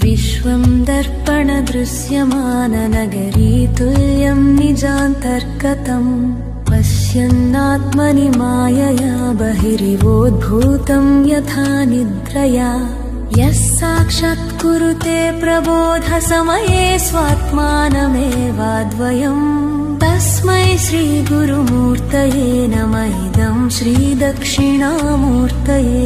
विश्वं दर्पणदृश्यमाननगरी तुल्यं निजान्तर्गतम् पश्यन्नात्मनि मायया बहिरिवोद्भूतं यथा निद्रया यः साक्षात्कुरुते प्रबोधसमये स्वात्मानमेवाद्वयम् तस्मै श्रीगुरुमूर्तये नमः इदं श्रीदक्षिणामूर्तये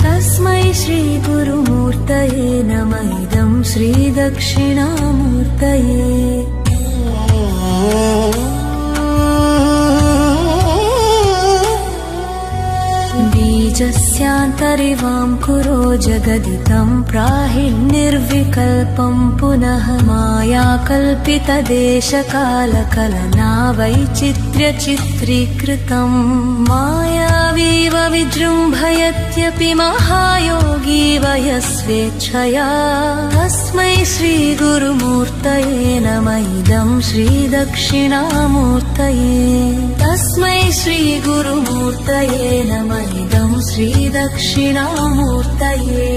तस्मै श्रीगुरुमूर्तये नमः इदं श्रीदक्षिणामूर्तये बीजस्यान्तरिवां कुरो जगदिदं प्राहिर्निर्विकल्पं पुनः मायाकल्पितदेशकालकलना वैचित्र्यचित्रीकृतं मायावीव विजृम्भयत्यपि महायोगी वयस्वेच्छया तस्मै श्रीगुरुमूर्तये नमः इदं श्रीदक्षिणामूर्तये तस्मै श्रीगुरुमूर्तये नमः इदं श्रीदक्षिणामूर्तये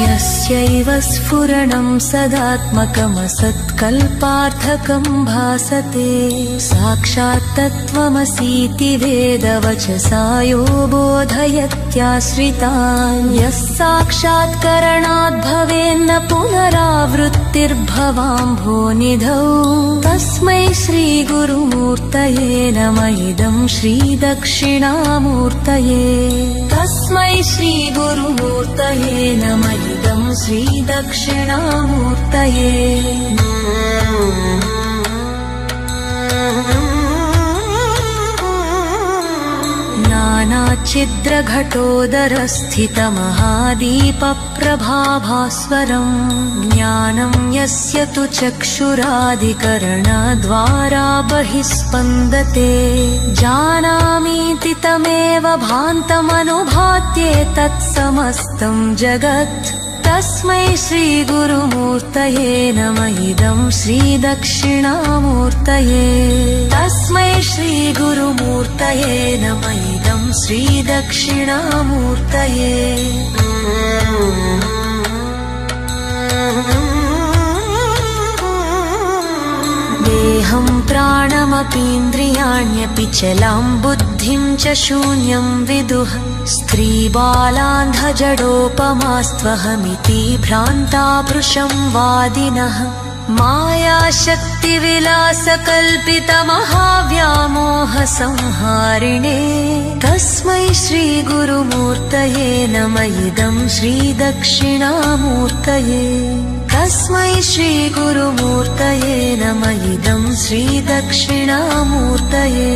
यस्यैव स्फुरणं सदात्मकमसत्कल्पार्थकं भासते साक्षात् तत्त्वमसीति वेदवचसा यो बोधयत्याश्रितान् यः साक्षात्करणाद् भवेन्न पुनरावृत्तिर्भवाम्भोनिधौ तस्मै श्रीगुरुमूर्तये नमः इदं श्रीदक्षिणामूर्तये तस्मै श्रीगुरुमूर्तये नमः इदं श्रीदक्षिणामूर्तये नानाच्छिद्रघटोदरस्थितमहादीपप्रभाभास्वरम् ज्ञानं यस्य तु चक्षुरादिकरणद्वारा बहिः स्पन्दते जानामीति तमेव भान्तमनुभात्येतत्समस्तं जगत् तस्मै श्रीगुरुमूर्तये नमः इदं श्रीदक्षिणामूर्तये तस्मै श्रीगुरुमूर्तये नमः इदं श्रीदक्षिणामूर्तये देहं प्राणमपीन्द्रियाण्यपि चलां बुद्धिं च शून्यं विदुः स्त्रीबालान्धजडोपमास्त्वहमिति भ्रान्ता भृशं वादिनः मायाशक्तिविलासकल्पितमहाव्यामोहसंहारिणे तस्मै श्रीगुरुमूर्तये नमः इदं श्रीदक्षिणामूर्तये तस्मै श्रीगुरुमूर्तये नमः इदं श्रीदक्षिणामूर्तये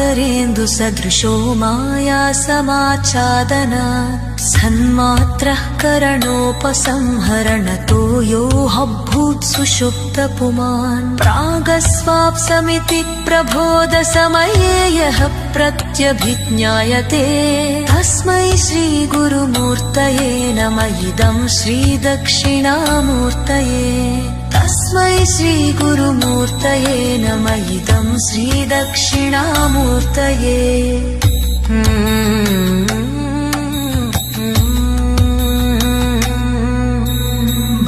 राहुग्रस्तदिवाकरेन्दुसदृशो मायासमाच्छादना सन्मात्रः करणोपसंहरणतो यो हभूत् सुषुप्तपुमान् प्रागस्वाप्समिति प्रबोधसमये यः प्रत्यभिज्ञायते तस्मै श्रीगुरुमूर्तये नमः इदं श्रीदक्षिणामूर्तये तस्मै श्रीगुरुमूर्तये नमः इदं श्रीदक्षिणामूर्तये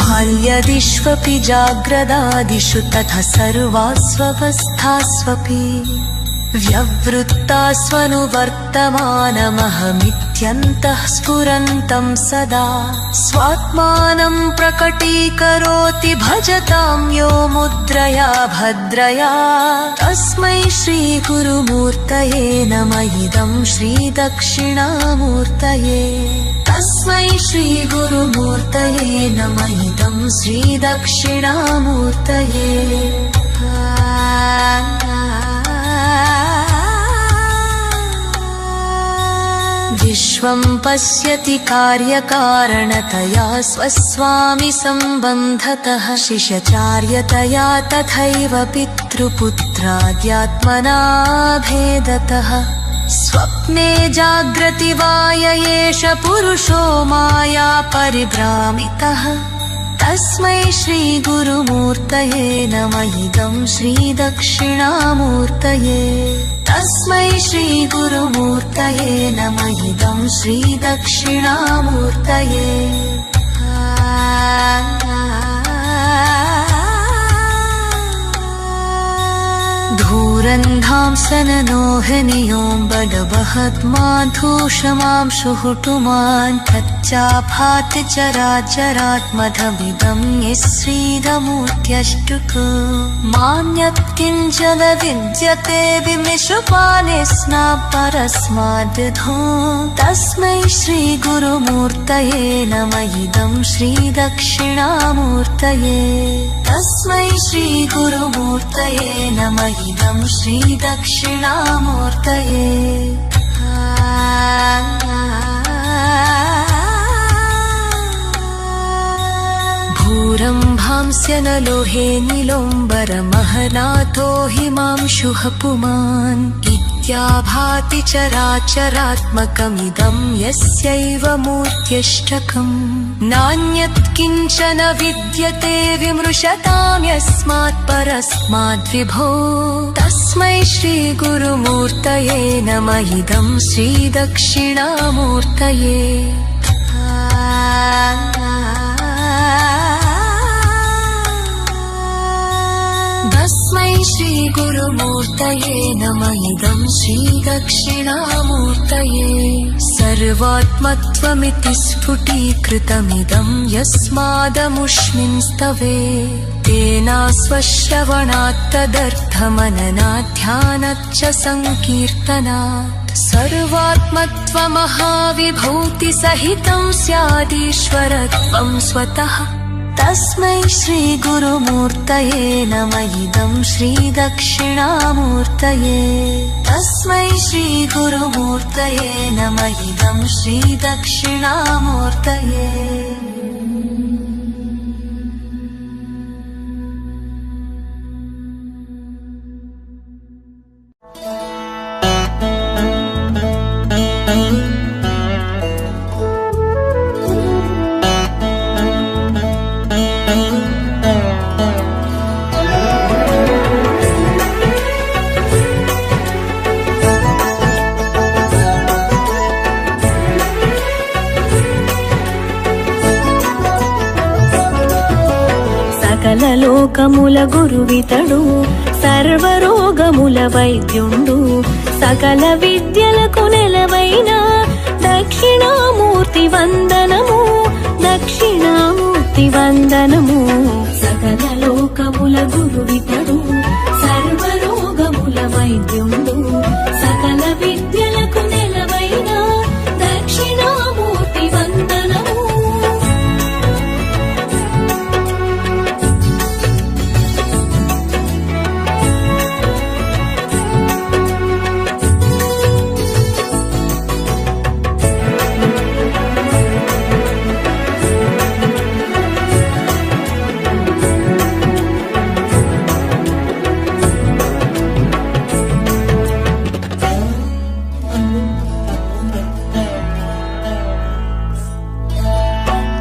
बाल्यदिष्वपि जाग्रदादिषु तथा सर्वास्वस्थास्वपि व्यवृत्तास्वनुवर्तमानमहमित्यन्तः स्फुरन्तं सदा स्वात्मानं प्रकटीकरोति भजतां यो मुद्रया भद्रया तस्मै श्रीगुरुमूर्तये नमः इदं श्रीदक्षिणामूर्तये तस्मै श्रीगुरुमूर्तये नमः इदं श्रीदक्षिणामूर्तये विश्व विश्वं पश्यति कार्यकारणतया स्वस्वामि सम्बन्धतः शिष्यचार्यतया तथैव पितृपुत्राद्यात्मना भेदतः स्वप्ने जाग्रति वा य एष पुरुषो माया परिभ्रामितः तस्मै श्रीगुरुमूर्तये नमः इदं श्रीदक्षिणामूर्तये तस्मै श्रीगुरुमूर्तये नमः इदं श्रीदक्षिणामूर्तये धूरन्धांसननोहनियों बडबहद्माधूषमां सुहुटुमान् तच्चाभाति चराचरात्मधमिदं यश्रीदमूर्त्यष्टुक मान्यत्किञ्चन विद्यते विमिषुपानिस्ना परस्माद्विधो तस्मै श्रीगुरुमूर्तये नमः इदं श्रीदक्षिणामूर्तये तस्मै श्रीगुरुमूर्तये नमः इदं श्रीदक्षिणामूर्तये भूरम्भांस्य न लोहे नीलोम्बरमहनाथो हिमांशुः पुमान् इत्याभाति चराचरात्मकमिदं यस्यैव मूर्त्यष्टकम् नान्यत् किञ्चन विद्यते विमृशतां यस्मात् परस्माद्विभो तस्मै श्रीगुरुमूर्तये नमः इदं श्रीदक्षिणामूर्तये तस्मै श्रीगुरुमूर्तये नमः इदं श्रीदक्षिणामूर्तये सर्वात्मत्वमिति स्फुटीकृतमिदं यस्मादमुष्मिंस्तवे तेनास्वश्रवणात् तदर्थमननात् ध्यानाच्च सङ्कीर्तनात् सर्वात्मत्वमहाविभूतिसहितं स्यादीश्वरत्वं स्वतः तस्मै श्रीगुरुमूर्तये नमः इदं श्रीदक्षिणामूर्तये तस्मै श्रीगुरुमूर्तये नमः इदं श्रीदक्षिणामूर्तये సకల లోకముల గురువితడు సర్వరోగముల వైద్యుండు సకల విద్యలకు నెలవైన దక్షిణామూర్తి వందనము దక్షిణామూర్తి వందనము సకల లోకముల గురువితడు సర్వరోగముల వైద్యుండు సకల విద్యలకు నెలవైన దక్షిణామూర్తి వందనము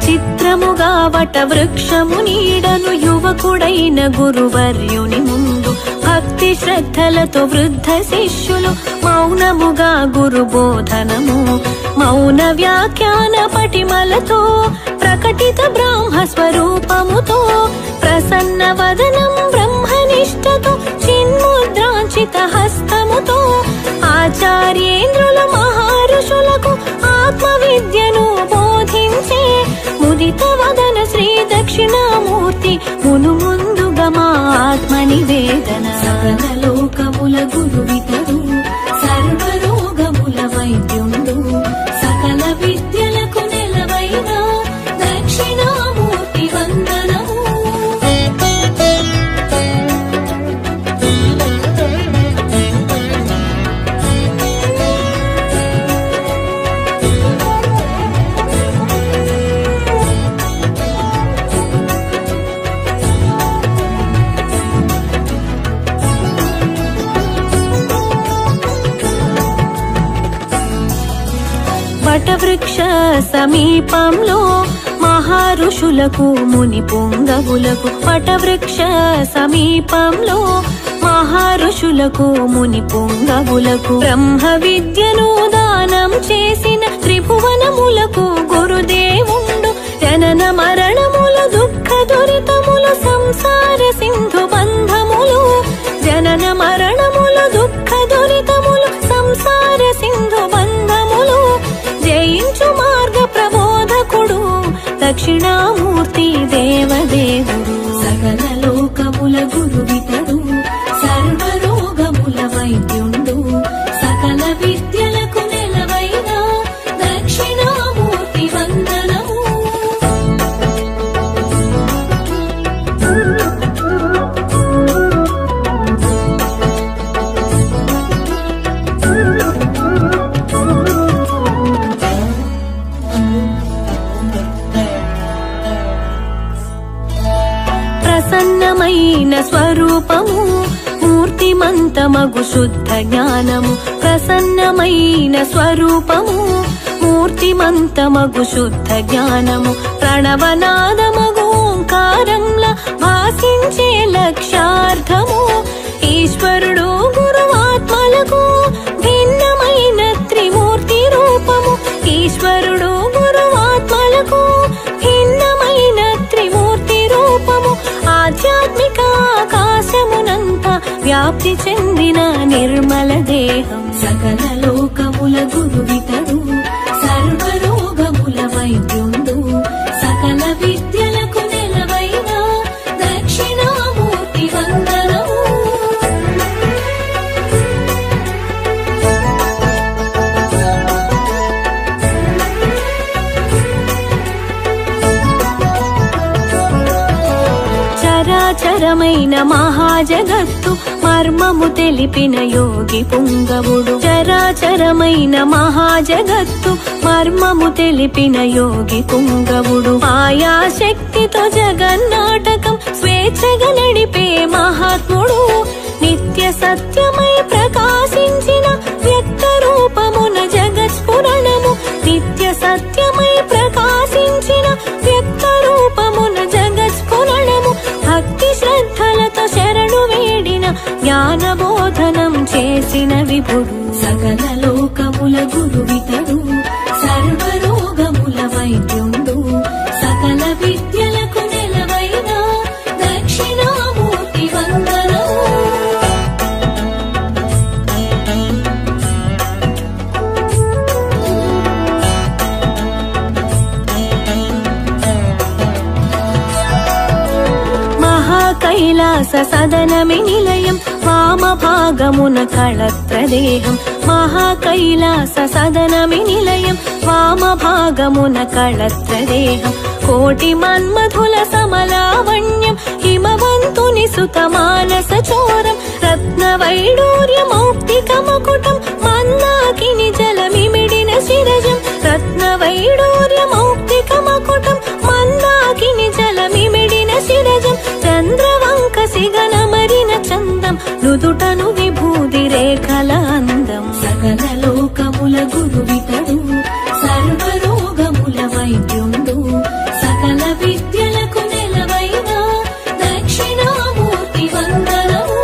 చిత్రముగా వట వృక్షము నీడను యువకుడైన గురువర్యుని ముందు భక్తి శ్రద్ధలతో వృద్ధ శిష్యులు మౌనముగా గురు బోధనము మౌన వ్యాఖ్యాన పటిమలతో ప్రకటిత బ్రాహ్మ స్వరూపముతో ప్రసన్న వదనం బ్రహ్మనిష్టతో చిన్ముద్రాంచిత హస్తముతో ఆచార్యేంద్రుల మహారుషులకు ఆత్మ విద్యను బోధించే ముదిత వదన శ్రీ దక్షిణామూర్తి మును ముందుగా మా ఆత్మ నివేదన సకల లోకముల గురువితడు సర్వరోగముల వైద్యుండు సకల విద్యలకు నెలవైన దక్షిణామూర్తి వందనము వటవృక్ష సమీపంలో మహారుషులకు ముని పుంగవులకు వటవృక్ష సమీపంలో మహారుషులకు ముని పుంగవులకు బ్రహ్మ విద్యను దానం చేసిన త్రిభువనములకు గురుదేవుండు జనన మరణముల దుఃఖ దురితములు సంసార సింధు బంధములు జనన మరణముల దుఃఖ దురితములు సంసార సింధు బంధములు జయించు మార్గ ప్రబోధకుడు దక్షిణామూర్తి దేవదేవుడు సకల లోకముల గురువితడు సర్వరోగముల వైద్యుండు సకల విద్యలకు నెలవైన దక్షిణామూర్తి వందనము. ప్రసన్నమైన స్వరూపము మూర్తిమంతమగు శుద్ధ జ్ఞానము ప్రసన్నమైన స్వరూపము మూర్తిమంతమగు శుద్ధ జ్ఞానము ప్రణవనాదమగు ఓంకారంల భాసించే లక్ష్యార్థము ఈశ్వరుడు గురువాత్మలకు భిన్నమైన త్రిమూర్తి రూపము ఈశ్వరుడు గురువాత్మలకు భిన్నమైన త్రిమూర్తి రూపము ఆధ్యాత్మిక ఆకాశమునంత వ్యాప్తి చెందిన నిర్మల దేహం సకల లోకముల గురువితడు సర్వరోగముల వైద్యుండు సకల విద్యలకు నెలవైన దక్షిణామూర్తి వందనము. చరాచరమైన మహాజగత్తు మర్మము తెలిపిన యోగి పుంగవుడు చరాచరమైన మహాజగత్తు మర్మము తెలిపిన యోగి పుంగవుడు మాయాశక్తితో జగన్నాటకం స్వేచ్ఛగా నడిపే మహాత్ముడు నిత్య సత్యమై ప్రకాశించిన వ్యక్త రూపమున జగత్స్ఫురణము నిత్య సత్యమై ప్రకాశించిన వ్యక్త రూపమున జగత్స్ఫురణము భక్తి శ్రద్ధలతో శరణు వేడిన జ్ఞానబోధనం చేసిన విభుడు సకల లోకముల గురువితడు సర్వరోగముల వైద్యుండు సకల విద్యలకు నెలవైన దక్షిణామూర్తి వందనము. కైలాస సదనమి నిలయం వామభాగమున కళత్రదేహం మహాకైలాస సదనమి నిలయం వామభాగమున కళత్రదేహం కోటి మన్మధుల సమలావణ్యం హిమవంతుని సుత మానస చోరం రత్న వైడూర్య మౌక్తిక మకుటం మందాకిని జలమిమిడిన శిరజం రత్న వైడూర్య మౌక్తిక మకుటం మందాకిని జలమిమిడిన శిరజం చంద్రవంక సిగనమరిన చందం నుదుటను విభూది రేఖల అందం సకల లోకముల గురువితడు సర్వరోగముల వైద్యుండు సకల విద్యలకు నెలవైన దక్షిణామూర్తి వందనము.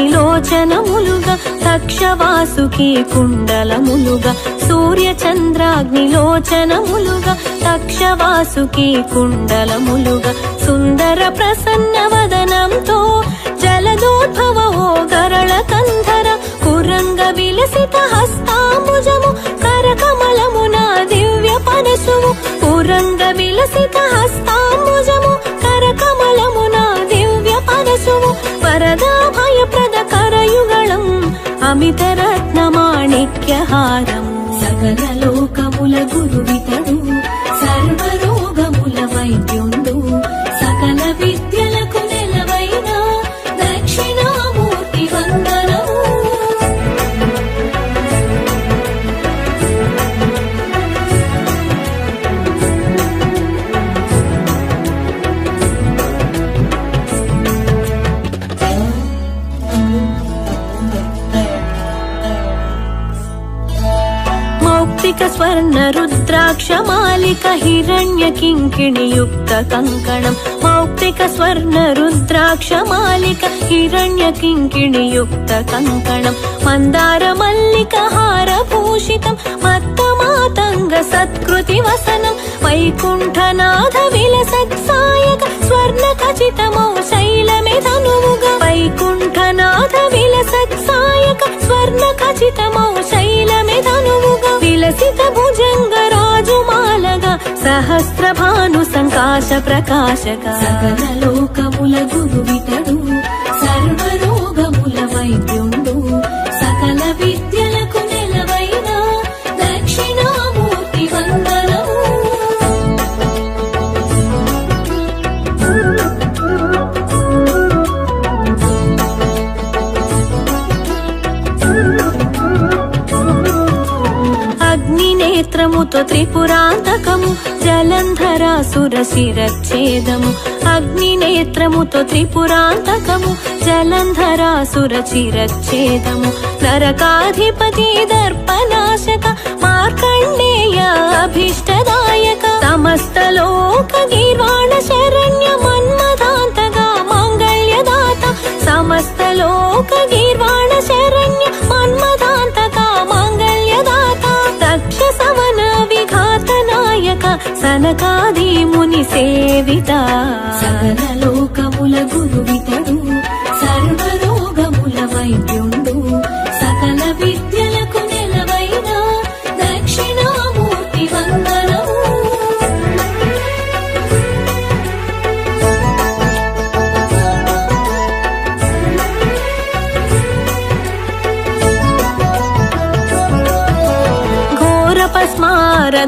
చంద్రాగ్నిలోచనములుగా తక్షవాసుకి కుండలములుగా సూర్యచంద్రాగ్నిలోచనములుగా తక్షవాసుకి కుండలములుగా సుందర ప్రసన్న వదనంతో జలదోద్భవ ఓ గరళ కంధర కురంగ విలసిత హస్తాంబుజము కరకమలమున దివ్య పరశువు కురంగ విలసిత హస్తాంబుజము కరకమలమున దివ్య పరశువు వరదాభయప్రద కరయుగళం అమిత రత్నమాణిక్యహారము సకల లోకముల గురువితడు సర్వరోగముల వైద్యుండు సకల విద్యలకు నెలవైన దక్షిణామూర్తి వందనము. మౌక్తిక స్వర్ణ రుద్రాక్ష మాలిక హిరణ్య కింకిణి యుక్త కంకణం మౌక్తిక స్వర్ణ రుద్రాక్ష మాలిక హిరణ్య కింకిణి యుక్త కంకణం మందార మల్లిక హార భూషితం మత్త మాతంగ సత్కృతి వసనం వైకుంఠనాథ విలసత్సాయక స్వర్ణ ఖచితమౌ శైలమే ధనువుగా వైకుంఠనాథ విలసత్సాయక స్వర్ణ ఖచితమౌ శైలమే ధనువుగా విలసిత భుజంగ రాజుమాలగా సహస్ర భాను సంకాశ ప్రకాశక సకల లోకముల గురువితడు సర్వరోగముల వైద్యుండు సకల విద్యలకు నెలవైన దక్షిణామూర్తి వందనము అగ్నినేత్రముతో త్రిపురాంతకము జలంధరాసుర శిరచ్ఛేదము అగ్నినేత్రముతో త్రిపురాంతకము జలంధరాసుర శిరచ్ఛేదము నరకాధిపతి దర్పనాశక మార్కండేయ అభిష్టదాయక సమస్త లోక గీర్వాణ శరణ్య మన్మథాంతగా మాంగళ్యదాత సమస్త లోక గీర్వాణ శరణ్య మన్మథాంతగా మాంగళ్యదాత దక్ష సవన విఘాత నాయక సనకాది ముని సేవిత సకల లోకముల గురువితడు సర్వరోగముల వైద్యుండు సకల విద్యలకు నెలవైన దక్షిణామూర్తి వందనము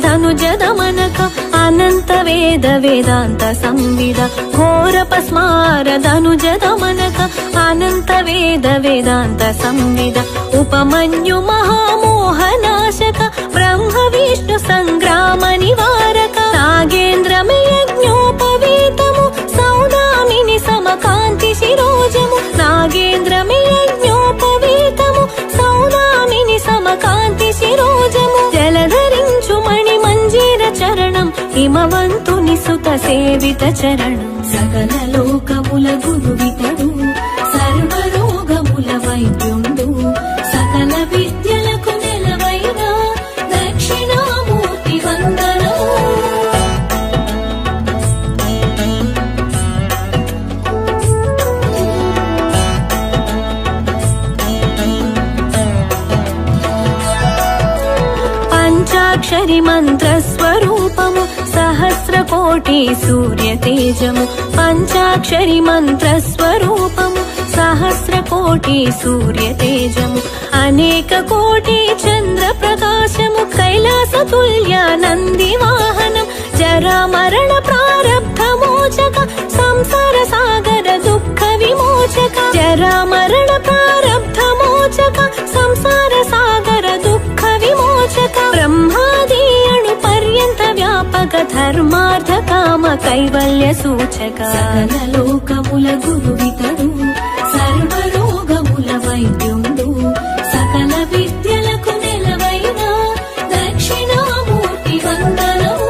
ధనుజ దమనక అనంత వేద వేదాంత సంవిద ఘోర పస్మార ధనుజ దమనక అనంత వేద వేదాంత సంవిద ఉపమన్యు మహామోహనాశక బ్రహ్మ విష్ణు సంగ్రామ నివారక నాగేంద్రమ యజ్ఞోపవీతము సౌదామిని సమకాంతి శిరోజము నాగేంద్రమ యజ్ఞోపవీతము సౌదామిని సమకాంతి శిరోజము జలధరించు మణి మంజీర చరణం హిమవంతుని సుత సేవిత చరణం సకల లోకముల గురువితడు సర్వరోగముల వైద్యుండు సకల విద్యలకు నెలవైన దక్షిణామూర్తి వందనము పంచాక్షరి మంత్ర స్వరూపము సహస్ర కోటి సూర్య తేజము పంచాక్షరి మంత్ర స్వరూపము సహస్ర కోటి సూర్య తేజము అనేక కోటి చంద్ర ప్రకాశము కైలాస తుల్య నంది వాహనం జరా మరణ ప్రారబ్ధ మోచక సంసార సాగర దుఃఖ విమోచక జరా మరణ ప్రారబ్ధ మోచక సంసార సాగర దుఃఖ విమోచక బ్రహ్మాది అణు పర్యంత వ్యాపక ధర్మార్థ కామ కైవల్య సూచక సకల లోకముల గురువితడు సర్వరోగముల వైద్యుండు సకల విద్యలకు నెలవైన దక్షిణామూర్తి వందనము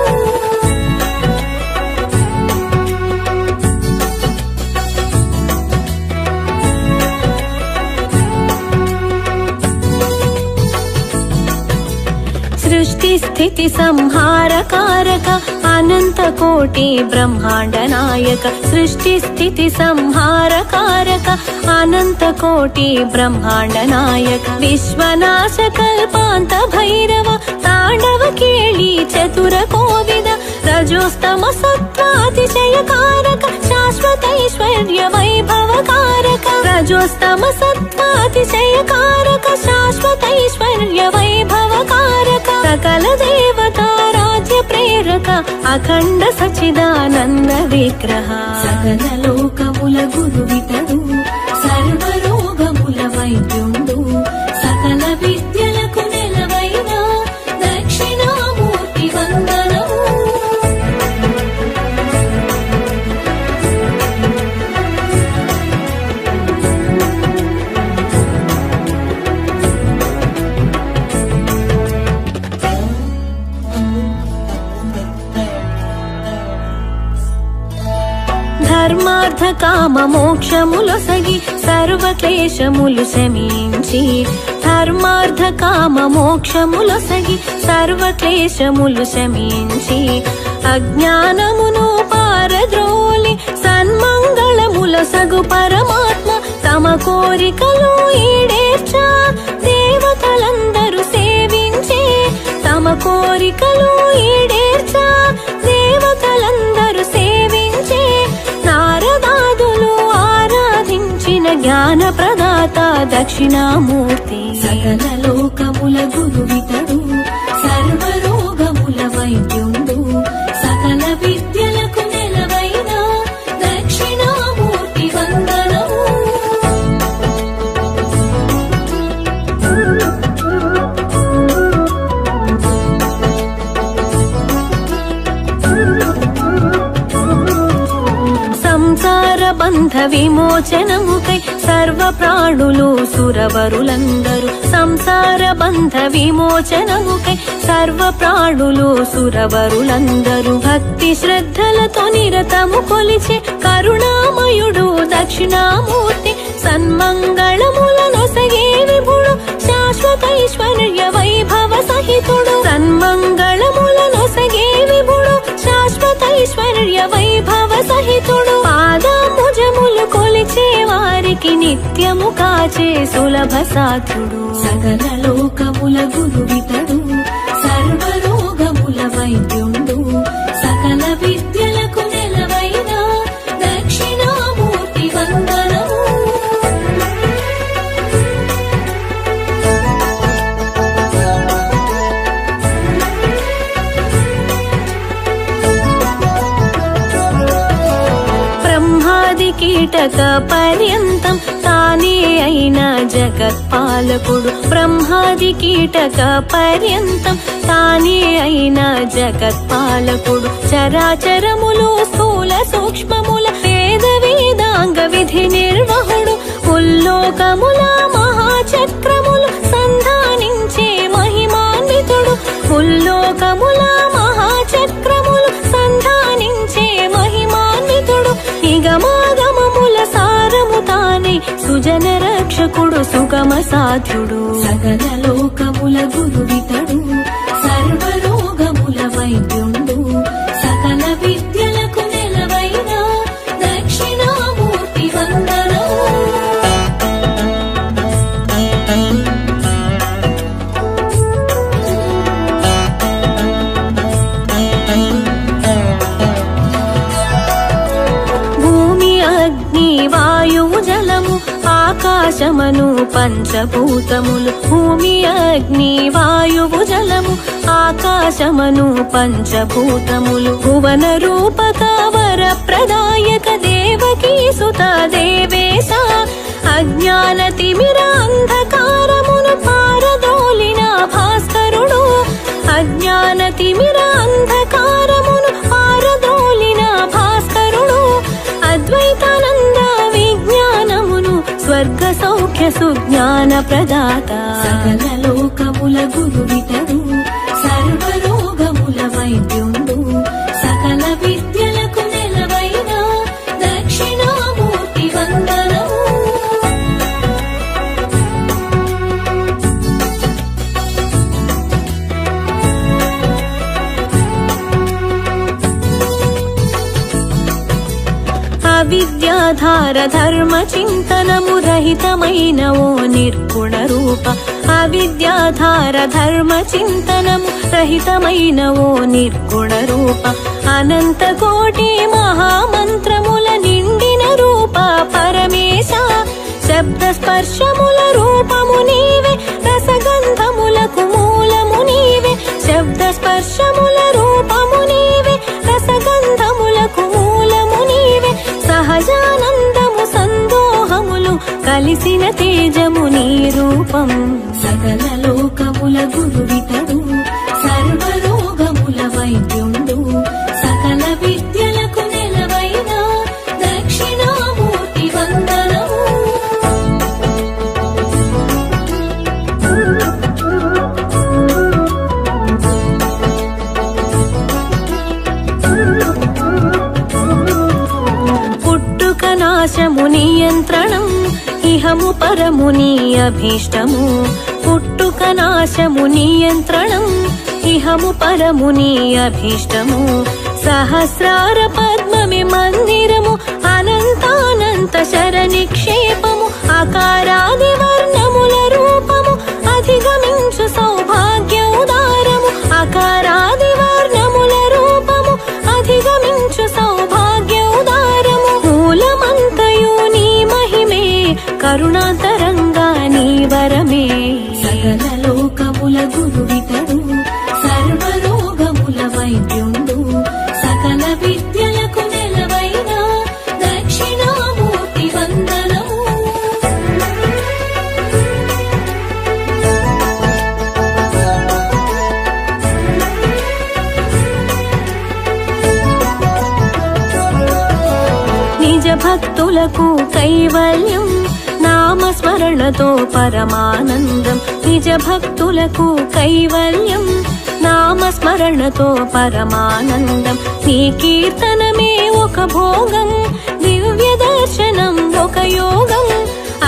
సృష్టి స్థితి సంహార కారక అనంత కోటి బ్రహ్మాండ నాయక సృష్టి స్థితి సంహార కారక అనంత కోటి బ్రహ్మాండ నాయక విశ్వనాశ కల్పాంత భైరవ తాండవ కేళి చతుర కోవిద రజోస్తమ సత్వాతిశయ కారక శాశ్వతైశ్వర్య వైభవ కారక రజోస్తమ సత్వాతిశయ కారక శాశ్వతైశ్వర్య వైభవ కారక సకల దేవతా రాజ్య ప్రేరక అఖండ సచిదానంద విగ్రహ సకల లోకముల గురువితడు సర్వరోగముల వైద్యుండు సకల విద్యలకు నెలవైన దక్షిణామూర్తి వందనము ధర్మార్థ కామ మోక్షములొసగి సర్వ క్లేశములు శమించి ధర్మార్థ కామ మోక్షములొసగి సర్వ క్లేశములు శమించి అజ్ఞానమును పారద్రోలి సన్మంగళములొసగు పరమాత్మ తమ కోరికలు ఈడేర్చా దేవతలందరూ సేవించే తమ కోరికలు ఈడేర్చా దేవతలందరూ సేవించే నారదాదులు ఆరాధించిన జ్ఞాన ప్రదాత దక్షిణామూర్తి సకల లోకముల గురువితడు సర్వరోగముల వైద్యుండు సకల విద్యలకు నెలవైన దక్షిణామూర్తి వందనము. సంసార బంధ విమోచనముకై సర్వ ప్రాణులు సురవరులందరూ సంసార బంధ విమోచనముకై సర్వ ప్రాణులు సురవరులందరూ భక్తి శ్రద్ధలతో నిరతము కొలిచే కరుణామయుడు దక్షిణామూర్తి సన్మంగళములనొసగే విభుడు శాశ్వతైశ్వర్య వైభవ సహితుడు సన్మంగళములనొసగే విభుడు శాశ్వతైశ్వర్య వైభవ సహితుడు పాదముజములు కొలిచే వారికి నిత్యము కాచే సులభ సాధుడు సకల లోకముల గురువితడు సర్వరోగముల వైద్యుండు సకల విద్యలకు నెలవైన దక్షిణామూర్తి వందనము. బ్రహ్మాది కీటక పర్యంతం తానే అయిన జగత్పాలకుడు బ్రహ్మాది కీటక పర్యంతం తానే అయిన జగత్పాలకుడు చరాచరములు స్థూల సూక్ష్మముల వేద వేదాంగ విధి నిర్వహుడు ముల్లోకముల మహాచక్రములు సంధానించే మహిమాన్వితుడు ముల్లోకముల మహాచక్రములు సంధానించే మహిమాన్వితుడు నిగమాగమముల సారము తానే సుజన రక్షకుడు సుగమ సాధ్యుడు సకల లోకముల గురువితడు సర్వరోగముల వైద్యుండు సకల విద్యలకు నెలవైన దక్షిణామూర్తి వందనము. భూమి అగ్ని వాయువు జలము ఆకాశమను పంచభూతములు భూమి అగ్ని వాయువు జలము ఆకాశమను పంచభూతములు భువన రూపక వర ప్రదాయక దేవకీ సుత దేవేశ అజ్ఞాన తిమిర అంధకారమును పారదోలిన భాస్కరుడు అజ్ఞాన తిమిర అంధకారమును పారదోలిన భాస్కరుడు అద్వైతానంద విజ్ఞానమును స్వర్గ సౌఖ్య సుజ్ఞాన ప్రదాత సకల లోకముల గురువితడు సర్వరోగముల వైద్యుండు సకల విద్యలకు నెలవైన దక్షిణామూర్తి వందనము. అవిద్యాధార ధర్మ చింతనము రహితమైన ఓ నిర్గుణ రూప అవిద్యాధార ధర్మ చింతనము రహితమైన ఓ నిర్గుణ రూప అనంత కోటి మహామంత్రముల నిండిన రూప పరమేశ శబ్ద స్పర్శముల రూపము నీవే రసగంధములకు మూలము నీవే శబ్ద స్పర్శముల రూపము నీవే రసగంధములకు మూలము నీవే సహజానందము సందోహములు కలిసిన తేజము నీ రూపం సకల లోకముల గురువితడు సర్వరోగముల వైద్యుండు సకల విద్యలకు నెలవైన దక్షిణామూర్తి వందనము. పుట్టుక నీ అభీష్టము పుట్టుక నాశము నియంత్రణం ఇహము పరము నీ అభీష్టము సహస్రార పద్మమి మందిరము అనంతానంత శర నిక్షేపము ఆకారాది వర్ణముల రూపము అధిగమించు సౌభాగ్య ఉదారము ఆకారాది వర్ణముల రూపము అధిగమించు సౌభాగ్య ఉదారము మూలమంతయు నీ మహిమే కరుణాతరంగా నీ వరమే సకల లోకముల గురువితడు సర్వరోగముల వైద్యుండు సకల విద్యలకు నెలవైన దక్షిణామూర్తి వందనము నిజ భక్తులకు కైవల్యం నామస్మరణతో పరమానందం నిజ భక్తులకు కైవల్యం నామస్మరణతో పరమానందం నీ కీర్తనమే ఒక భోగం దివ్య దర్శనం ఒక యోగం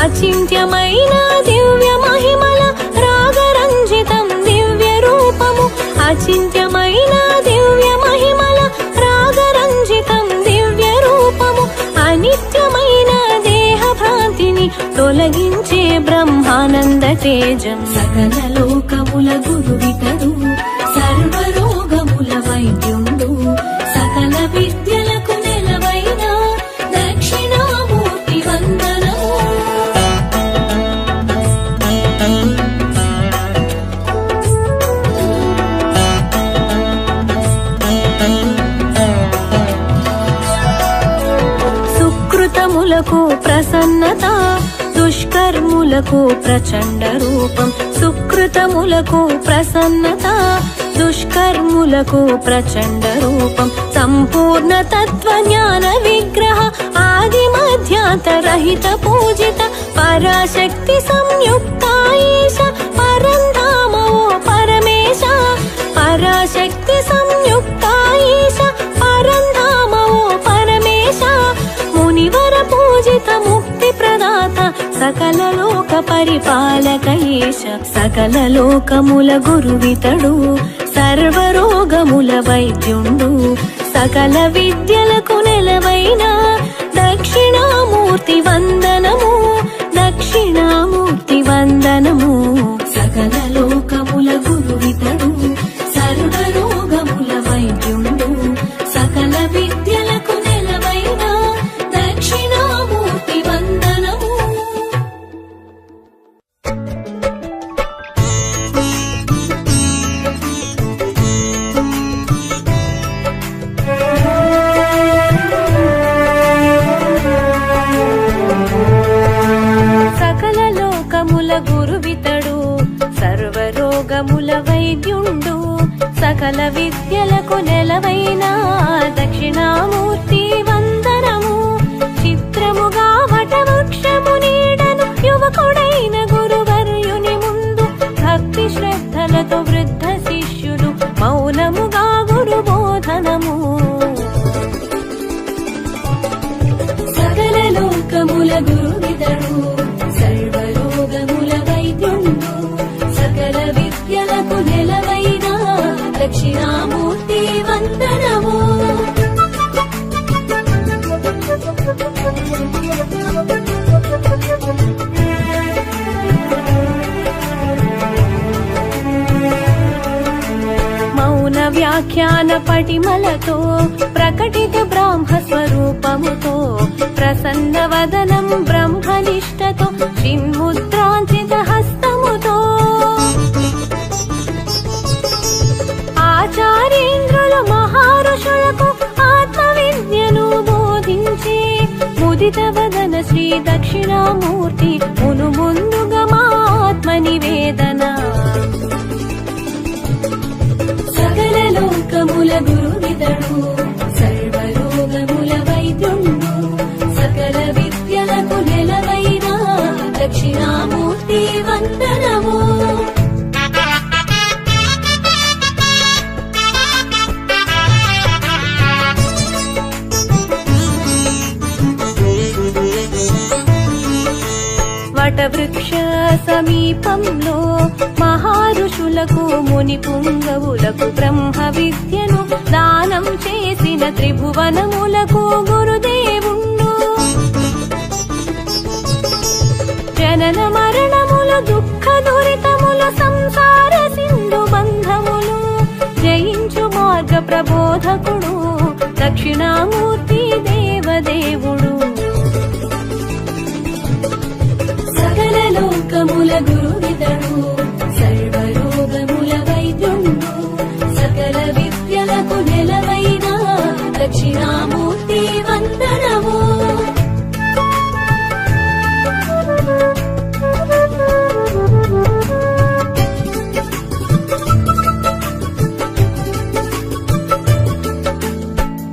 అచింత్యమైన దివ్య మహిమల రాగరంజితం దివ్య రూపము అచింత్యమైన దివ్య మహిమల రాగరంజితం దివ్య రూపము అనిత్యమైన దేహ భ్రాంతిని తొలగించే బ్రహ్మానంద తేజం సకల లోకముల గురువితడు సర్వరోగముల వైద్యుండు సకల విద్యలకు నెలవైన దక్షిణామూర్తి వందనము సుకృతములకు ప్రసన్నత దుష్కర్ములకు ప్రచండ రూపం సుకృతములకు ప్రసన్నత దుష్కర్ములకు ప్రచండ రూపం సంపూర్ణ తత్వ జ్ఞాన విగ్రహ ఆది మధ్యాంతరహిత పూజిత పరాశక్తి సంయుక్త ఈశ పరంధామ ఓ పరమేశ పరాశక్తి సంయుక్త ఈశ పరంధామ ఓ పరమేశ మునివర పూజిత ముక్తి ప్రదాత సకల లోక పరిపాలక ఈశ సకల లోకముల గురువితడు సర్వరోగముల వైద్యుండు సకల విద్యలకు నెలవైన దక్షిణామూర్తి వందనము దక్షిణామూర్తి వందనము సకల లోకముల గురువితడు సర్వరోగముల వైద్యుండు సకల విద్యలకు నెలవైన దక్షిణామూర్తి వందనము సకల లోకముల గురువితడు సర్వరోగముల వైద్యుండు సకల విద్యలకు నెలవైన దక్షిణామూర్తి వందనము చిత్రముగా వటవృక్షము నీడను యువకుడైన గురువర్యుని ముందు భక్తి శ్రద్ధలతో వృద్ధ శిష్యులు మౌనముగా గురు బోధనము సకల లోకముల గురువితడు సర్వరోగముల వైద్యుండు సకల విద్యలకు నెలవైన దక్షిణామూర్తి వందనము మౌన వ్యాఖ్యాన పటిమలతో ప్రకటిత బ్రాహ్మ స్వరూపముతో ప్రసన్న వదనం బ్రహ్మనిష్టతో చిన్ముద్రాంచిత హస్తముతో ఆచార్యేంద్రుల మహారుషులకు ఆత్మ విద్యను బోధించే ముదిత వదన శ్రీ దక్షిణామూర్తి మును ముందుగా మా ఆత్మ నివేదన సకల లోకముల గురువితడు సర్వరోగముల వైద్యుండు సకల విద్యలకు నెలవైన దక్షిణామూర్తి వందనము వటవృక్ష సమీపంలో మహారుషులకు ముని పుంగవులకు బ్రహ్మ విద్యను దానం చేసిన త్రిభువనములకు గురుదేవుండు. జనన మరణముల దుఃఖ దురితముల సంసార సింధు బంధములు జయించు మార్గ ప్రబోధకుడు దక్షిణామూర్తి దేవదేవుడు. సకల లోకముల గురువితడు సర్వరోగముల వైద్యుండు. సకల విద్యలకు నెలవైన దక్షిణామూర్తి వందనము.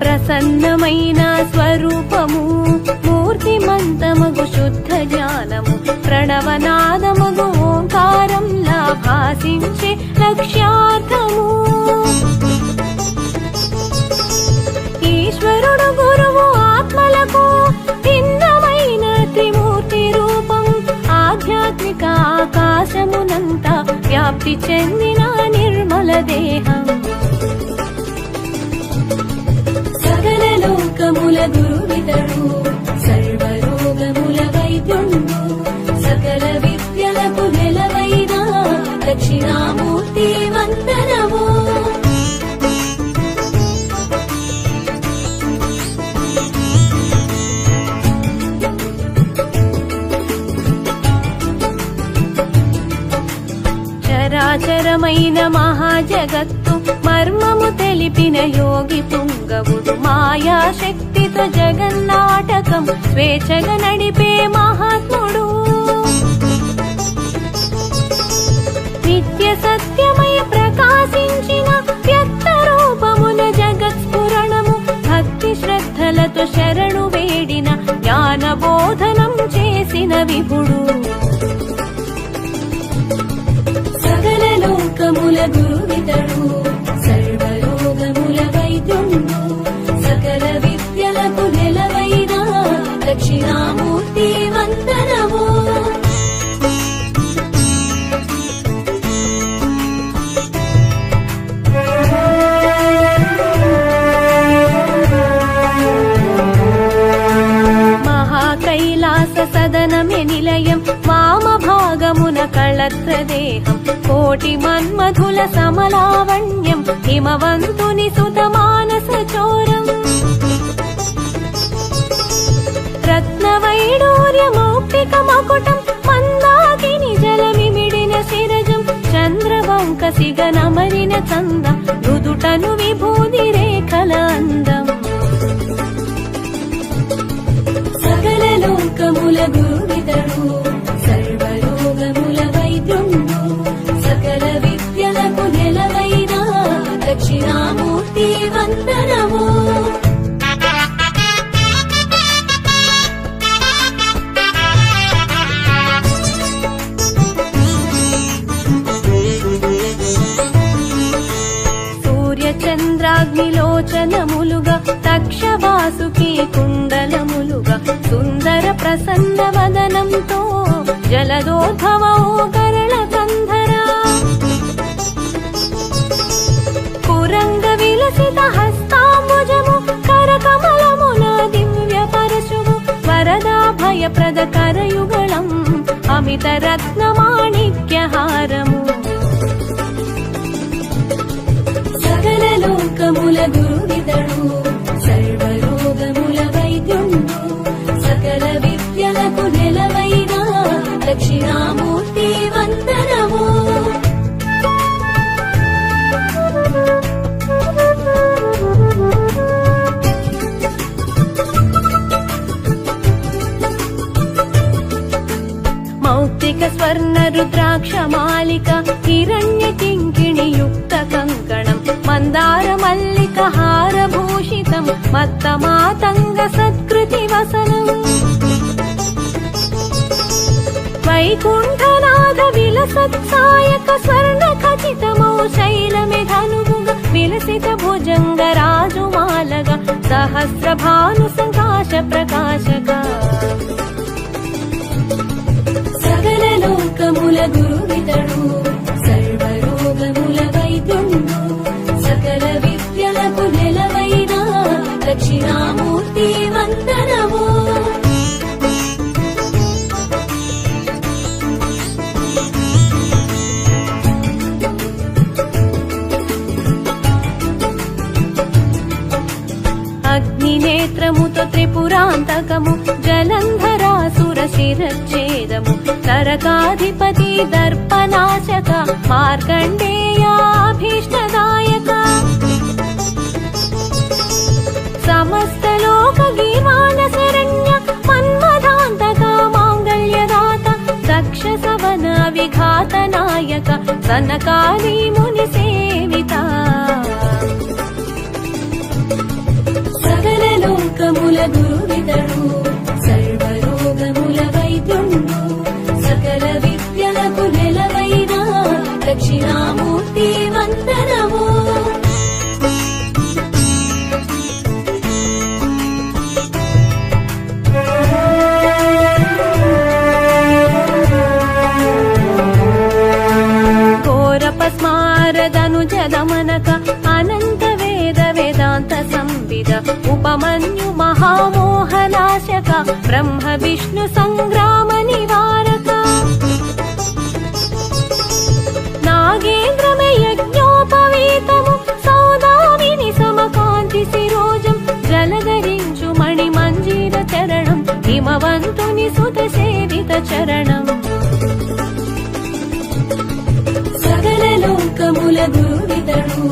ప్రసన్నమైన స్వరూపము మూర్తిమంతమగు శుద్ధ జ్ఞానము ప్రణవనాదమగు ఓంకారంలా భాసించే లక్ష్యార్థము. ఈశ్వరుడు గురువు ఆత్మలకు భిన్నమైన త్రిమూర్తి రూపం ఆధ్యాత్మిక ఆకాశమునంతా వ్యాప్తి చెందిన నిర్మల దేహం. సకల లోకముల గురువితడు సర్వరోగముల వైద్యుండు. సకల విద్యలకు నెలవైన దక్షిణామూర్తి వందనము. చరాచరమైన మహాజగత్తు మర్మము తెలిపిన యోగి పుంగవుడు. మాయాశక్తితో జగన్నాటకం స్వేచ్ఛగా నడిపే మహాత్ముడు. నిత్య సత్యమై ప్రకాశించిన వ్యక్త రూపమున జగత్స్ఫురణము భక్తి శ్రద్ధలతో శరణు వేడిన జ్ఞాన బోధనం చేసిన విభుడు. సకల లోకముల గురువితడు సర్వరోగముల వైద్యుండు. సకల విద్యలకు నెలవైన దక్షిణామూర్తి వందనము. మహాకైలాస సదనమే నిలయం వామ భాగమున కళత్ర దేహం కోటి మన్మధుల సమలావణ్యం హిమవంతుని సుత మానస చోరం. రత్నవైడూర్య మౌక్తిక మకుటం మందాకిని జలమిమిడిన శిరజం చంద్రవంక సిగనమరిన చందం నుదుటను విభూది రేఖల అందం. సకల లోకముల గురువితడు సర్వరోగముల వైద్యుండు. సకల విద్యలకు నెలవైన దక్షిణామూర్తి వందనము. చంద్రాగ్నిలోచనములుగా తక్షవాసుకి కుండలములుగా సుందర ప్రసన్న వదనంతో జలదోద్భవో గరళ కంధర. పురంగ విలసిత హస్తాంబుజము కరకమలమున దివ్య పరశువు వరదాభయప్రద కరయుగళం అమిత రత్న మాణిక్యహారము. సకల లోకముల గురువితడు సర్వరోగముల వైద్యుండు. సకల విద్యలకు నెలవైన దక్షిణామూర్తి వందనము. మౌక్తిక స్వర్ణ రుద్రాక్ష మాలిక హిరణ్య కింకిణి యుక్త కంకణం మందార మల్లిక హారభూషితం మత్త మాతంగ సత్కృతి వసనం. వైకుంఠనాథ విలసత్సాయక స్వర్ణ ఖచితమౌ శైలమే ధనుగుగా విలసిత భుజంగ రాజుమాలగా సహస్ర భాను సంకాశ ప్రకాశక. సకల లోక సకలలోకముల గురువితడు సర్వరోగముల వైద్యుండు సకల విద్యలకు నెలవైన దక్షిణామూర్తి వందనము. అగ్నినేత్రముతో త్రిపురాంతకము జలంధరాసుర శిరచ్ఛేదము నరకాధిపతి దర్పనాశక మార్కండేయాభీష్టదాయక సమస్త లోక గీవాన శరణ్య మన్మథాంతక మాంగళ్యదాత దక్ష సవన విఘాత నాయక సనకాది ముని సేవిత సకలలోకముల గురువితడు సర్వరోగముల వైద్యుండు సకల విద్యలకు నెలవైన దక్షిణామూర్తి వందనము. ఘోరపస్మారదనుజదమనక అనంత వేద వేదాంత సంవిద ఉపమన్యు మహామోహనాశక బ్రహ్మ విష్ణు సంగ్రామ నివారక నాగేంద్రమే యజ్ఞోపవీతము సౌదామిని సమకాంతి శిరోజం జలధరించు మణి మంజీర చరణం హిమవంతుని సుత సేవిత చరణం. సకలలోకముల గురువితడు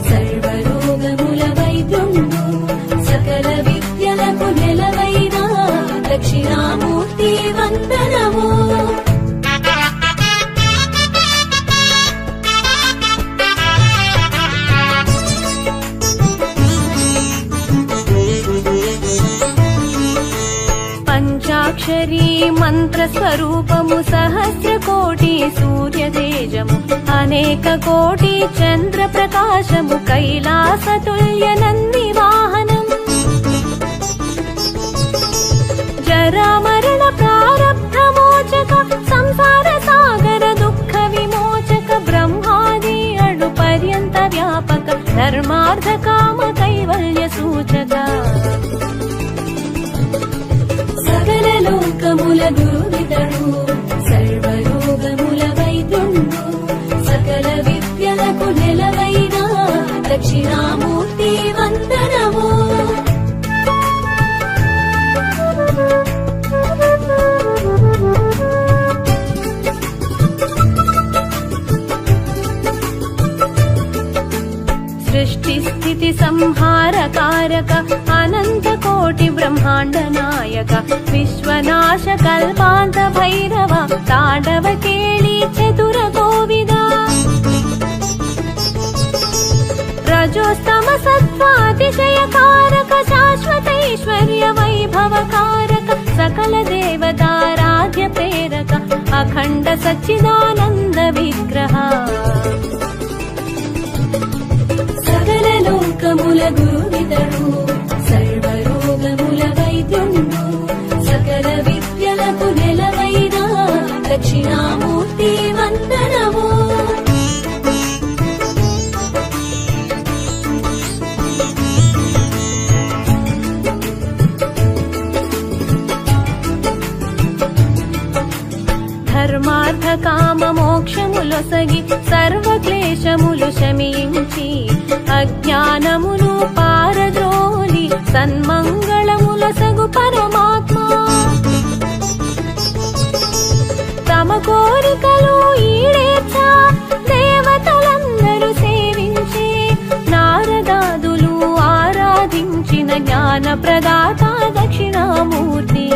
సర్వరోగముల వైద్యుండు సకల విద్యలకు నెలవైన దక్షిణామూర్తి వందనము. పంచాక్షరీ మంత్ర స్వరూపము సహస్ర కోటి సూర్య తేజము అనేక కోటి చంద్ర ప్రకాశము కైలాస తుల్య నంది వాహనం జరామరణ ప్రారబ్ధ మోచక సంసార సాగర దుఃఖ విమోచక బ్రహ్మాది అణు పర్యంత వ్యాపక ధర్మార్థ కామ కైవల్య సూచక. సకలలోకముల గురువితడు సర్వరోగముల వైద్యుండు సకల విద్యలకు నెలవైన దక్షిణామూర్తి వందనము. సృష్టి స్థితి సంహార కారక అనంత కోటి బ్రహ్మాండ నాయక విశ్వనాశ కల్పాంత భైరవ తాండవ కేళి చతుర గోవిద రజోస్తమ సత్వాతిశయ కారక శాశ్వతైశ్వర్య వైభవ కారక సకల దేవతారాధ్య ప్రేరక అఖండ సచ్చిదానంద విగ్రహ. సకలలోకముల గురువితడు సర్వరోగముల వైద్యుండు సకల విద్యలకు నెలవైన దక్షిణామూర్తి వందనము. ధర్మార్థ కామ మోక్షములొసగి సర్వ క్లేశములు శమించి అజ్ఞానమును పారద్రోలి సన్మంగళములసగు పరమాత్మ తమ కోరికలు ఈడేర్చ దేవతలందరూ సేవించి నారదాదులు ఆరాధించిన జ్ఞాన ప్రదాత దక్షిణామూర్తి.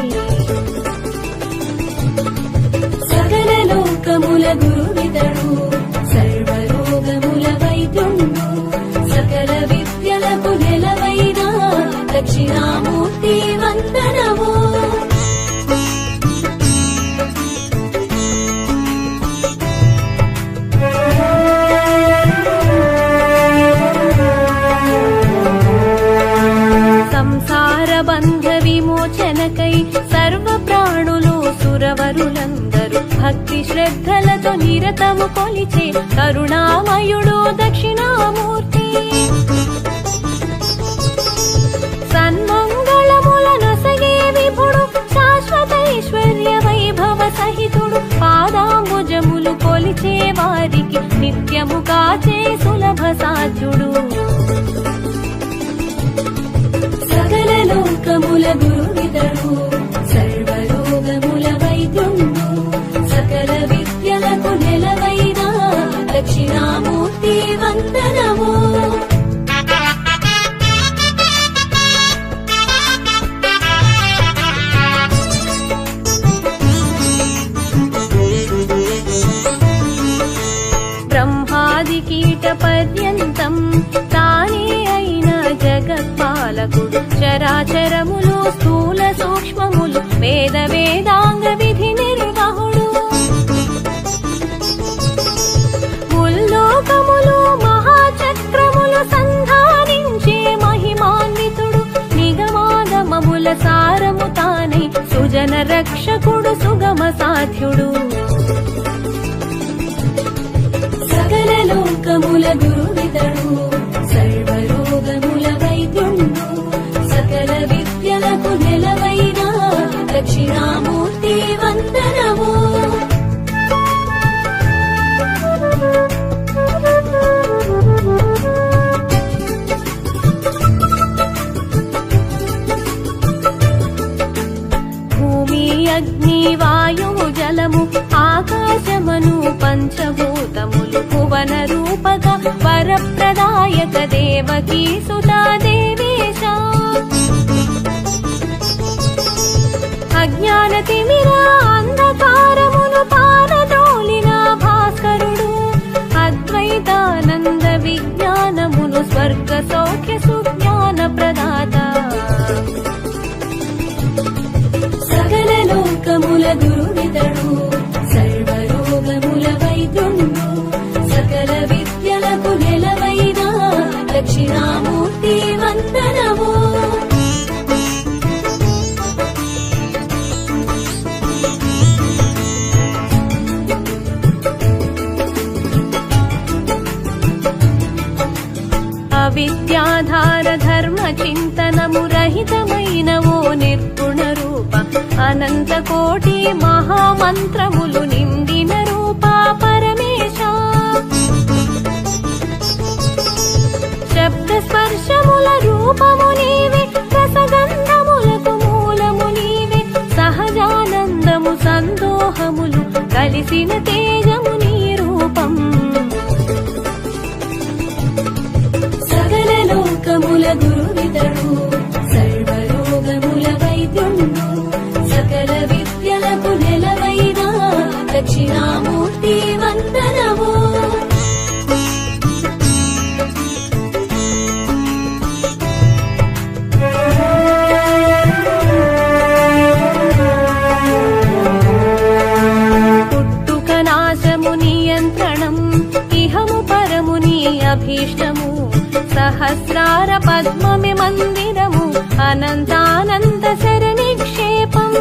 సకలలోకముల గురువితడు సర్వరోగముల వైద్యుండు సకల విద్యలకు నెలవైన దక్షిణామూర్తి వందనము. సంసార బంధ విమోచనకై సర్వ ప్రాణులు సురవరులందరూ భక్తి శ్రద్ధలతో నిరతము కొలిచే కరుణామయుడు దక్షిణామూర్తి. సన్మంగళములనొసగే విభుడు శాశ్వత ఐశ్వర్య వైభవ సహితుడు. పాదాంబుజములు కొలిచే వారికి నిత్యము కాచే సులభ సాధ్యుడు. సకల లోకముల గురువితడు సర్వరోగముల వైద్యుండు. సకల విద్యలకు నెలవైన దక్షిణామూర్తి వందనము. బ్రహ్మాది కీట పర్యంతం తానే అయిన జగత్పాలకుడు. చరాచరములు స్థూల సూక్ష్మములు వేద వేదాంగ విధి నిర్వహుడు. ముల్లోకములు మహాచక్రములు సంధానించే మహిమాన్వితుడు. నిగమాగమముల సారము తానై సుజన రక్షకుడు సుగమ సాధ్యుడు. సకల లోకముల గురువితడు సర్వరోగముల వైద్యుండు. సకల విద్యలకు నెలవైన దక్షిణామూర్తి వందనము. భూమి అగ్ని వాయువు జలము ఆకాశమను పంచభూతములు భువన రూపక వరప్రదాయక దేవకీ సుతా దేవేశ. అజ్ఞాన తిమిర అంధకారమును పారద్రోలిన భాస్కరుడు. అద్వైతానంద విజ్ఞానమును స్వర్గ సౌఖ్య సుజ్ఞాన ప్రదాత. సకల లోకముల గురువితడు సర్వరోగముల వైద్యుండు. సకల విద్యలకు నెలవైన దక్షిణామూర్తి వందనము. అవిద్యాధార ధర్మ చింతనము రహితమైన ఓ నిర్గుణ రూప. అనంత కోటి మహామంత్రములు నిండిన రూప పరమేశ. శబ్ద స్పర్శముల రూపము నీవే రసగంధములకు మూలము నీవే. సహజానందము సందోహములు కలిసిన తేజము నీ రూపం. సకల లోకముల గురువితడు సర్వరోగముల వైద్యుండు. సకల విద్యలకు నెలవైన దక్షిణామూర్తి వందనము. పుట్టుక నాశము నియంత్రణం ఇహము పరముని అభీష్టము. సహస్రార పద్మమి మందిరము అనంతానంత శరణిక్షేపం.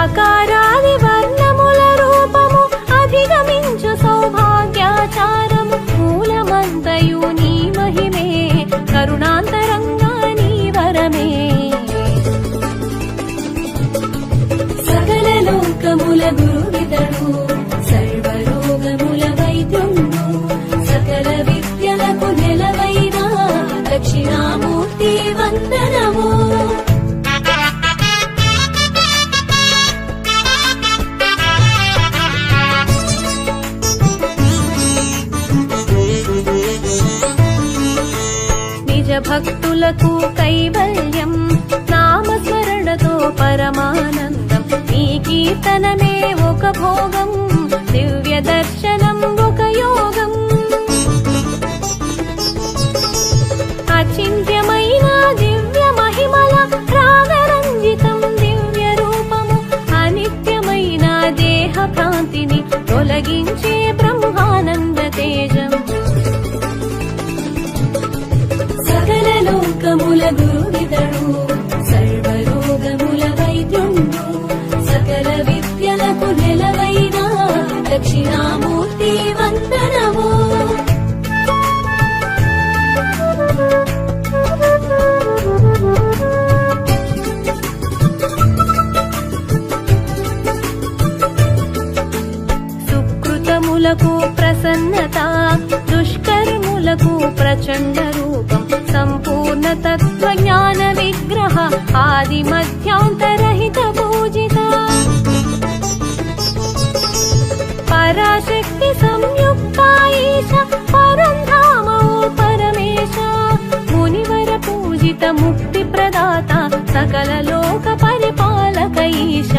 అకారాది వర్ణముల రూపము అధిగమించు సౌభాగ్యాచారము. మూలమంతయు నీ మహిమే కరుణాంతరంగా నీ వరమే. సకల లోకముల గురువితడు సర్వరోగముల వైద్యుండు. సకల విద్యలకు నెలవైన దక్షిణామూర్తి వందనము. నిజ భక్తులకు కైవల్యం నామస్మరణతో పరమానందం. నీ కీర్తనమే ఒక భోగం దివ్య దర్శనం ఒక యోగం. అచింత్యమైన దివ్య మహిమల రాగరంజితం దివ్య రూపము. అనిత్యమైన దేహ భ్రాంతిని తొలగించే బ్రహ్మానంద తేజం. సకల లోకముల గురువితడు సర్వరోగముల వైద్యుండు. దుష్టులకు ప్రసన్నత, దుష్కర్ములకు ప్రచండ రూపం, సంపూర్ణ తత్వజ్ఞాన విగ్రహ, ఆది మధ్యాంతరహిత పూజిత, పరాశక్తి సంయుక్త ఈశ, పరంధామో పరమేశ, మునివర పూజిత ముక్తి ప్రదాత, సకల లోక పరిపాలక ఈశ,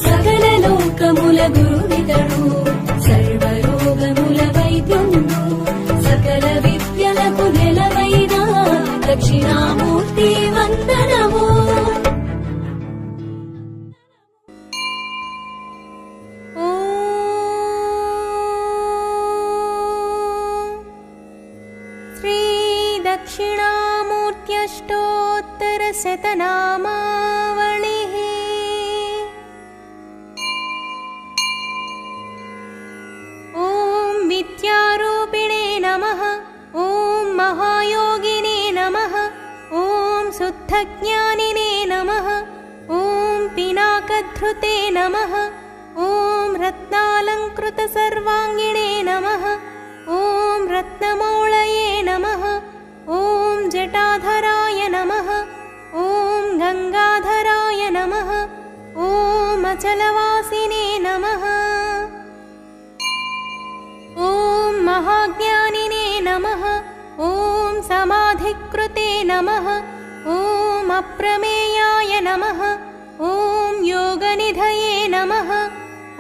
సకల లోకముల గురువితడు, సర్వరోగముల వైద్యుండు, సకల విద్యలకు నెలవైన దక్షిణామూర్తి వందనము. दक्षिणामूर्त्यष्टोत्तरशतनामावलिः। ॐ विद्यारूपिणे नमः, ॐ महायोगिने नमः, ॐ शुद्धज्ञानिने नमः, ॐ पिनाकधृते नमः, ॐ रत्नालङ्कृतसर्वाङ्गिणे नमः, ॐ रत्नमौळये नमः, ॐ जटाधराय नमः, ॐ गङ्गाधराय नमः, ॐ अचलवासिने नमः, ॐ महाज्ञानिने नमः, ॐ समाधिकृते नमः, ॐ अप्रमेयाय नमः, ॐ योगनिधये नमः,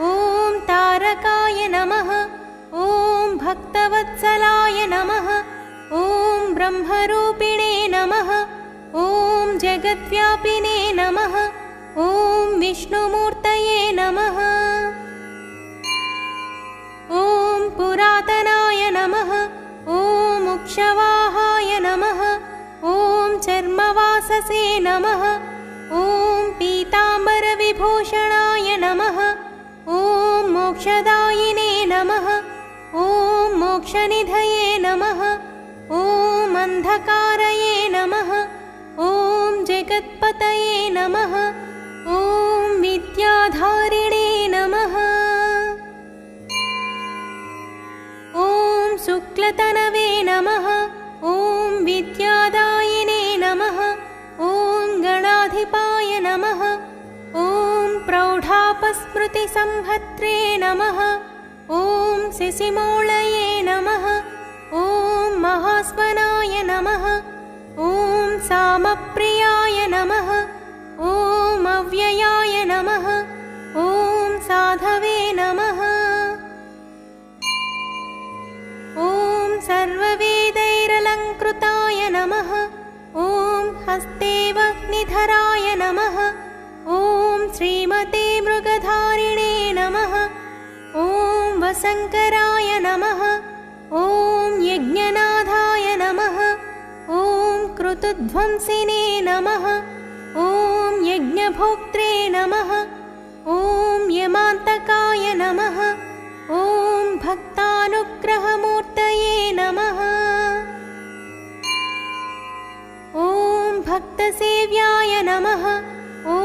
ॐ तारकाय नमः, ॐ भक्तवत्सलाय नमः, ॐ ब्रह्मरूपिणे नमः, ॐ जगद्व्यापिने नमः, ॐ विष्णुमूर्तये नमः, ॐ पुरातनाय नमः, ॐ मोक्षवाहाय नमः, ॐ चर्मवाससे नमः, ॐ पीताम्बरविभूषणाय नमः, ॐ मोक्षदायिने नमः, ॐ मोक्षनिधये नमः, ॐ अन्धकारये नमः, ॐ जगत्पतये नमः, ॐ विद्याधारिणे नमः, ॐ शुक्लतनवे नमः, ॐ विद्यादायिने नमः, ॐ गणाधिपाय नमः, ॐ प्रौढापस्मृतिसंहत्रे नमः, ॐ शिशिमौळये नमः, ॐ महास्वनाय नमः, ॐ सामप्रियाय नमः, ॐ अव्ययाय नमः, ॐ साधवे नमः, ॐ सर्ववेदैरलङ्कृताय नमः, ॐ हस्तेवग्निधराय नमः, ॐ श्रीमते मृगधारिणे नमः, ॐ वसङ्कराय नमः, ॐ यज्ञनाथाय नमः, ॐ कृतुध्वंसिने नमः, ॐ यज्ञभोक्त्रे नमः, ॐ यमान्तकाय नमः, ॐ भक्तानुग्रहमूर्तये नमः, ॐ भक्तसेव्याय नमः, ॐ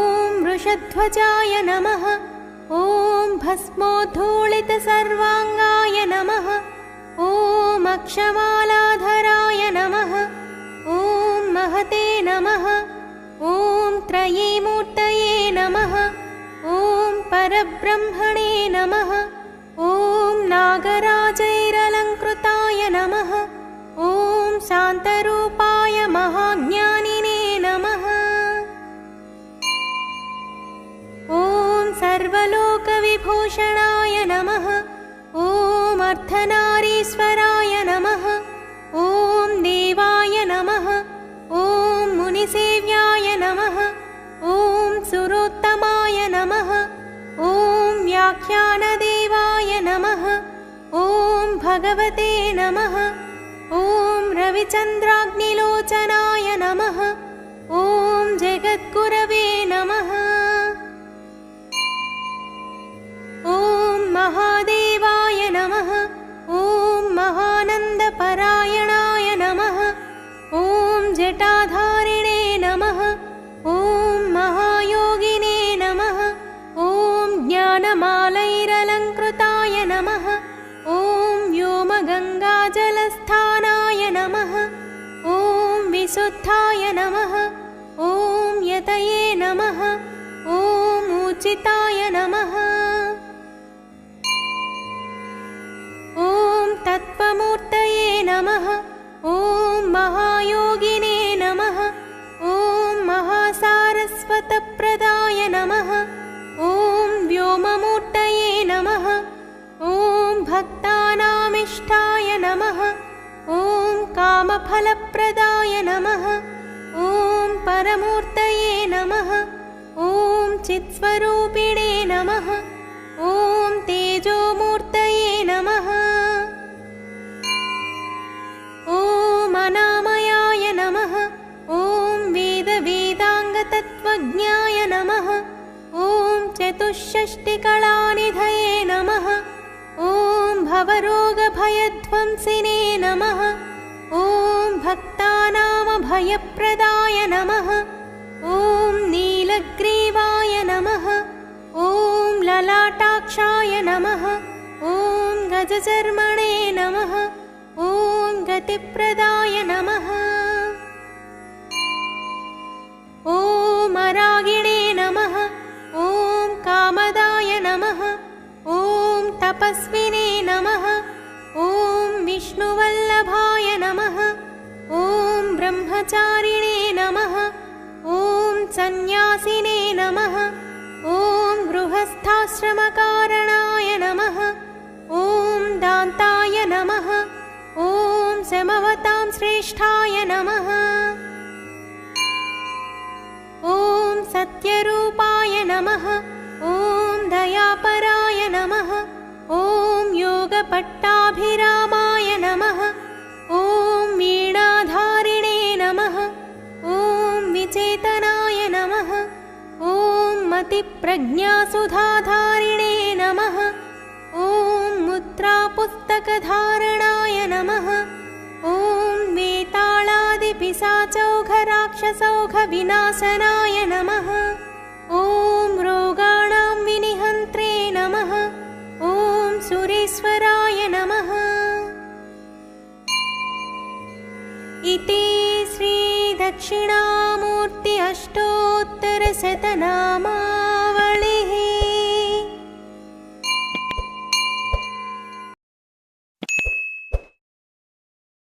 वृषध्वजाय नमः, ॐ भस्मोद्धूलितसर्वाङ्गाय नमः, ॐ अक्षमालाधराय नमः, ॐ महते नमः, ॐ त्रयीमूर्तये नमः, ॐ परब्रह्मणे नमः, ॐ नागराजैरलङ्कृताय नमः, ॐ शान्तरूपाय महाज्ञानिने नमः, ॐ सर्वलोकविभूषणाय नमः, ॐ अर्धनारीश्वराय नमः, ॐ देवाय नमः, ॐ मुनिसेव्याय नमः, ॐ सुरोत्तमाय नमः, ॐ व्याख्यानदेवाय नमः, ॐ भगवते नमः, ॐ रविचन्द्राग्निलोचनाय नमः, ॐ जगद्गुरवे नमः, ॐ महादेवाय नमः, ॐ महानन्दपरायणाय नमः, ॐ जटाधारिणे नमः, ॐ महायोगिने नमः, ॐ ज्ञानमाला विशुद्धाय नमः ॐ यतये नमः ॐ ऊर्जिताय नमः ॐ तत्त्वमूर्तये नमः ॐ महायोगिने नमः ॐ महासारस्वतप्रदाय नमः ॐ व्योममूर्तये नमः ॐ भक्तानामिष्टाय नमः ॐ कामफलप्रदाय नमः ॐ परमूर्तये नमः ॐ चित्स्वरूपिणे नमः ॐ तेजोमूर्तये नमः ॐ अनामयाय नमः ॐ वेदवेदाङ्गतत्त्वज्ञाय नमः ॐ चतुष्षष्टिकलानिधये नमः ॐ भवरोगभयध्वंसिने नमः ॐ भक्तानामभयप्रदाय नमः ॐ नीलग्रीवाय नमः ॐ ललाटाक्षाय नमः ॐ गजचर्मणे नमः ॐ गतिप्रदाय नमः ॐ अरागिणे नमः ॐ कामदाय नमः ॐ तपस्विने नमः ॐ विष्णुवल्लभाय नमः ॐ ब्रह्मचारिणे नमः ॐ सन्न्यासिने नमः ॐ गृहस्थाश्रमकारणाय नमः ॐ दान्ताय नमः ॐ समवतां श्रेष्ठाय नमः ॐ सत्यरूपाय नमः ॐ दयापराय नमः ॐ योगपट्टाभिरामाय नमः ॐ वीणाधारिणे नमः ॐ विचेतनाय नमः ॐ मतिप्रज्ञासुधाधारिणे नमः ॐ मुद्रापुस्तकधारणाय नमः ॐ वेताळादिपिशाचौघराक्षसौघविनाशनाय नमः ॐ रोगाणां विनिहन्त्रे नमः ॐ सुरेश्वराय नमः इति श्रीदक्षिणामूर्ति अष्टोत्तरशतनामा